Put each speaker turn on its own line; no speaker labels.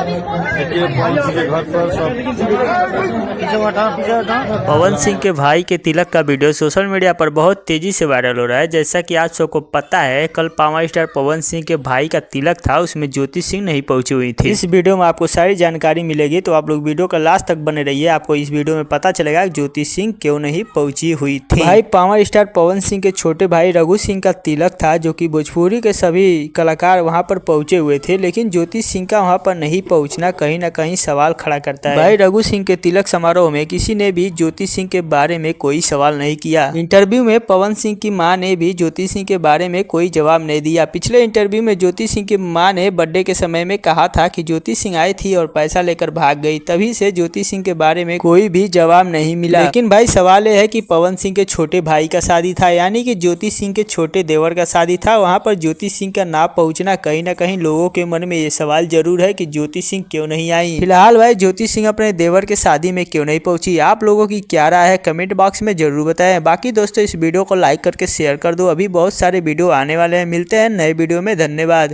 देखिए पवन सिंह के घर पर सब
पवन सिंह के भाई के तिलक का वीडियो सोशल मीडिया पर बहुत तेजी से वायरल हो रहा है। जैसा कि आप सबको पता है, कल पावर स्टार पवन सिंह के भाई का तिलक था, उसमें ज्योति सिंह नहीं पहुंची हुई थी। इस वीडियो में आपको सारी जानकारी मिलेगी, तो आप लोग वीडियो का लास्ट तक बने रहिए। आपको इस वीडियो में पता चलेगा ज्योति सिंह क्यों नहीं पहुंची हुई थी। भाई पावर स्टार पवन सिंह के छोटे भाई रघु सिंह का तिलक था, जो कि भोजपुरी के सभी कलाकार वहां पर पहुंचे हुए थे, लेकिन ज्योति सिंह का वहां पर नहीं पहुंचना कहीं ना कहीं सवाल खड़ा करता है। भाई रघु सिंह के तिलक समारोह में किसी ने भी ज्योति सिंह के बारे में कोई सवाल नहीं किया। इंटरव्यू में पवन सिंह की मां ने भी ज्योति सिंह के बारे में कोई जवाब नहीं दिया। पिछले इंटरव्यू में ज्योति सिंह की मां ने बर्थडे के समय में कहा था कि ज्योति सिंह आई थी और पैसा लेकर भाग गई, तभी से ज्योति सिंह के बारे में कोई भी जवाब नहीं मिला। लेकिन भाई सवाल यह है कि पवन सिंह के छोटे भाई का शादी था, यानी कि ज्योति सिंह के छोटे देवर का शादी था, वहां पर ज्योति सिंह का ना पहुंचना कहीं ना कहीं लोगों के मन में ये सवाल जरूर है कि ज्योति सिंह क्यों नहीं आई। फिलहाल भाई ज्योति सिंह अपने देवर के शादी में क्यों नहीं पहुंची, आप लोगों की क्या राय है कमेंट बॉक्स में जरूर बताएं। बाकी दोस्तों इस वीडियो को लाइक करके शेयर कर दो। अभी बहुत सारे वीडियो आने वाले हैं, मिलते हैं नए वीडियो में। धन्यवाद।